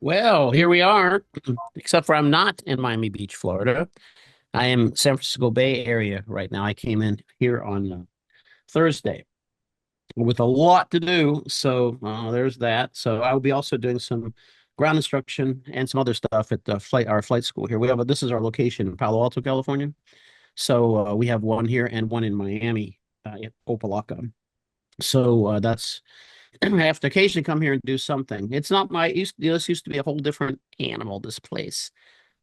Well, here we are, except for I'm not in Miami Beach, Florida. I am San Francisco Bay Area right now. I came in here on Thursday with a lot to do. So there's that. So I will be also doing some ground instruction and some other stuff at our flight school here. This is our location in Palo Alto, California. So we have one here and one in Miami, at Opelika. So that's I have to occasionally come here and do something. It's not my this used to be a whole different animal, this place.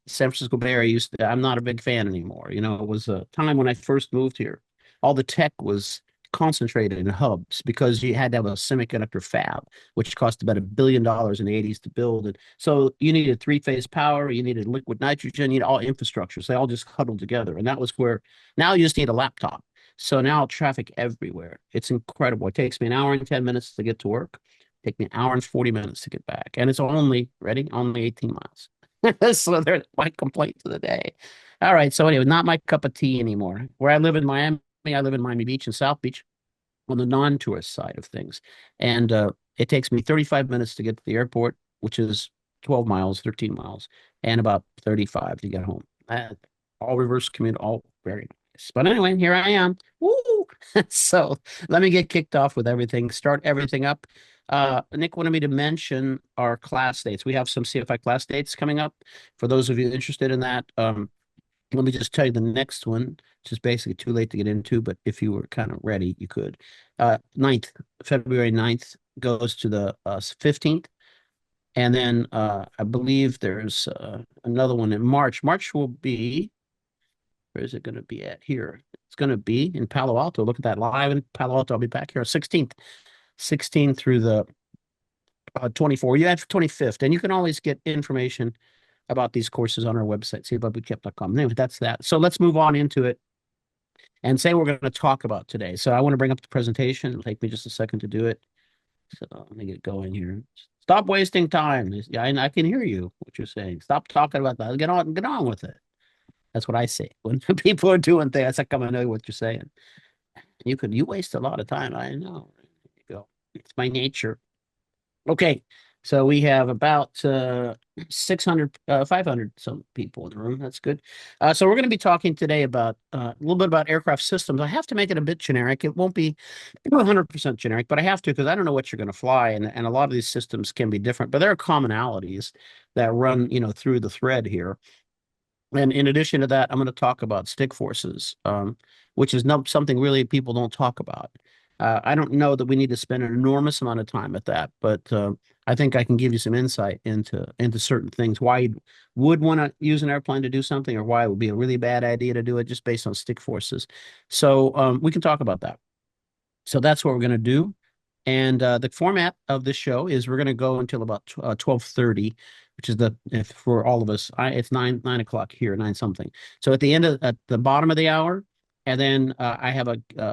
San Francisco Bay Area I'm not a big fan anymore. It was a time when I first moved here. All the tech was concentrated in hubs because you had to have a semiconductor fab, which cost about $1 billion in the 80s to build it. So you needed three-phase power, you needed liquid nitrogen, you need all infrastructure. So they all just huddled together. And that was where now you just need a laptop. So now traffic everywhere. It's incredible. It takes me an hour and 10 minutes to get to work. Take me an hour and 40 minutes to get back. And it's only 18 miles. So there's my complaint of the day. All right. So anyway, not my cup of tea anymore. Where I live in Miami, I live in Miami Beach and South Beach on the non-tourist side of things. And it takes me 35 minutes to get to the airport, which is 12 miles, 13 miles, and about 35 to get home. All reverse commute, all very nice. But anyway, here I am. Woo! So let me get kicked off with everything, start everything up. Nick wanted me to mention our class dates. We have some CFI class dates coming up. For those of you interested in that, let me just tell you the next one, which is basically too late to get into, but if you were kind of ready, you could. 9th, February 9th goes to the 15th. And then I believe there's another one in March. March will be, where is it going to be at here? It's going to be in Palo Alto. Look at that live in Palo Alto. I'll be back here 16th, 16 through the 24th. You have 25th. And you can always get information about these courses on our website, cbootcamp.com. Anyway, that's that. So let's move on into it and say we're going to talk about today. So I want to bring up the presentation. It'll take me just a second to do it. So let me get going here. Stop wasting time. Yeah, I can hear you, what you're saying. Stop talking about that. Get on with it. That's what I say. When people are doing things, I come and know what you're saying. You waste a lot of time. I know. There you go. It's my nature. Okay. So we have about 600, 500 some people in the room. That's good. So we're going to be talking today about a little bit about aircraft systems. I have to make it a bit generic. It won't be 100% generic, but I have to because I don't know what you're going to fly, and a lot of these systems can be different. But there are commonalities that run, through the thread here. And in addition to that, I'm going to talk about stick forces, which is not something really people don't talk about. I don't know that we need to spend an enormous amount of time at that, but I think I can give you some insight into certain things. Why you would want to use an airplane to do something, or why it would be a really bad idea to do it just based on stick forces. So we can talk about that. So that's what we're going to do. And the format of this show is we're going to go until about 12:30, which is if for all of us, it's nine o'clock here, nine something. So at the bottom of the hour, and then I have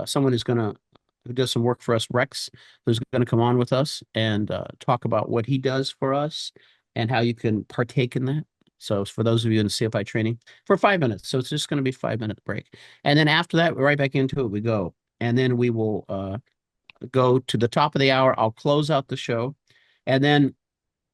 someone who does some work for us, Rex, who's going to come on with us and talk about what he does for us and how you can partake in that. So for those of you in CFI training, for 5 minutes. So it's just going to be 5 minute break. And then after that, right back into it we go. And then we will go to the top of the hour. I'll close out the show. And then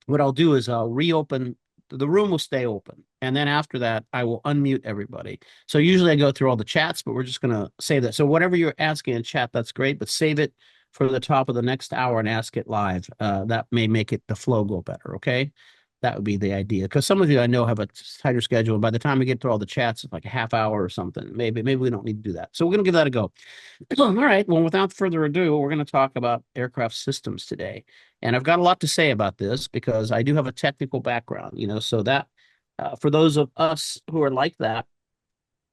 what I'll do is I'll reopen. The room will stay open. And then after that, I will unmute everybody. So usually I go through all the chats, but we're just going to save that. So whatever you're asking in chat, that's great, but save it for the top of the next hour and ask it live. That may make the flow go better. Okay. That would be the idea. Because some of you I know have a tighter schedule. And by the time we get through all the chats, it's like a half hour or something. Maybe we don't need to do that. So we're going to give that a go. All right. Well, without further ado, we're going to talk about aircraft systems today. And I've got a lot to say about this because I do have a technical background, so that for those of us who are like that,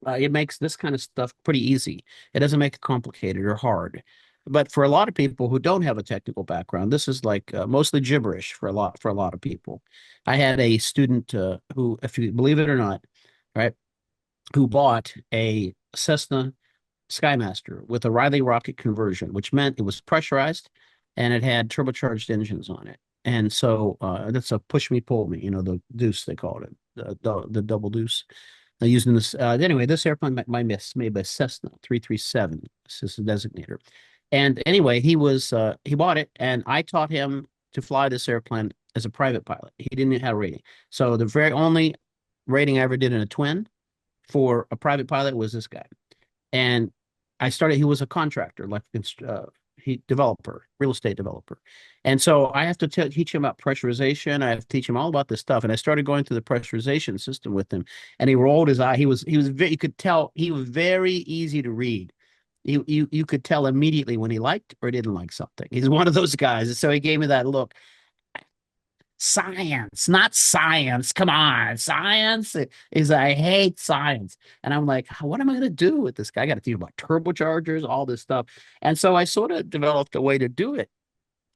it makes this kind of stuff pretty easy. It doesn't make it complicated or hard. But for a lot of people who don't have a technical background, this is like mostly gibberish for a lot of people. I had a student who, if you believe it or not, right, who bought a Cessna Skymaster with a Riley rocket conversion, which meant it was pressurized and it had turbocharged engines on it. And so that's a push me, pull me, the deuce, they called it, the double deuce. Using this, anyway, this airplane, my miss, made by Cessna 337. This is a designator. And anyway, he bought it, and I taught him to fly this airplane as a private pilot. He didn't have a rating. So the very only rating I ever did in a twin for a private pilot was this guy. And I started, he was a contractor, like he developer, real estate developer. And so I have to teach him about pressurization. I have to teach him all about this stuff. And I started going through the pressurization system with him. And he rolled his eye. You could tell he was very easy to read. You could tell immediately when he liked or didn't like something. He's one of those guys. And so he gave me that look. Science, not science. Come on, science is I hate science. And I'm like, what am I going to do with this guy? I got to think about turbochargers, all this stuff. And so I sort of developed a way to do it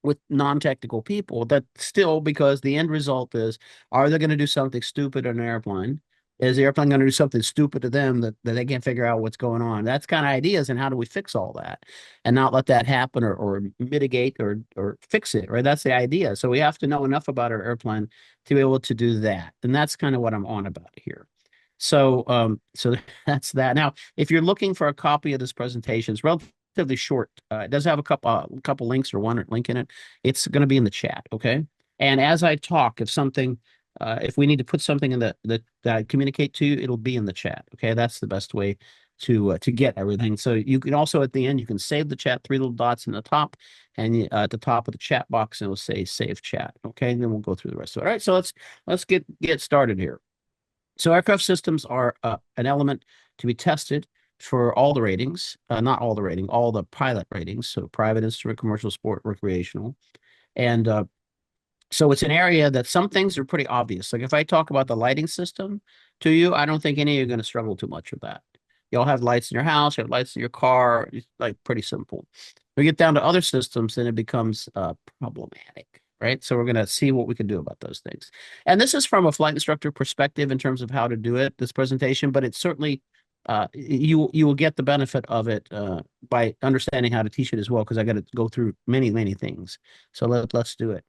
with non-technical people that still, because the end result is, are they going to do something stupid in an airplane? Is the airplane going to do something stupid to them that they can't figure out what's going on? That's kind of ideas, and how do we fix all that and not let that happen, or mitigate or fix it, right? That's the idea. So we have to know enough about our airplane to be able to do that. And that's kind of what I'm on about here. So that's that. Now, if you're looking for a copy of this presentation, it's relatively short. It does have a couple links, or one link in it. It's going to be in the chat, okay? And as I talk, if we need to put something in that I communicate to you, it'll be in the chat, okay? That's the best way to get everything. So you can also, at the end, you can save the chat, 3 little dots in the top, and at the top of the chat box, it'll say save chat, okay? And then we'll go through the rest of it. All right, so let's get started here. So aircraft systems are an element to be tested for all the ratings, not all the rating, all the pilot ratings. So private, instrument, commercial, sport, recreational. And so it's an area that some things are pretty obvious. Like if I talk about the lighting system to you, I don't think any of you are going to struggle too much with that. You all have lights in your house, you have lights in your car. It's like pretty simple. We get down to other systems, then it becomes problematic. Right. So we're going to see what we can do about those things. And this is from a flight instructor perspective in terms of how to do it, this presentation, but it's certainly you will get the benefit of it by understanding how to teach it as well, because I got to go through many things. So let's do it.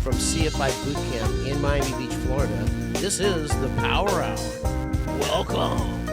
From CFI Bootcamp in Miami Beach, Florida, this is the Power Hour. Welcome.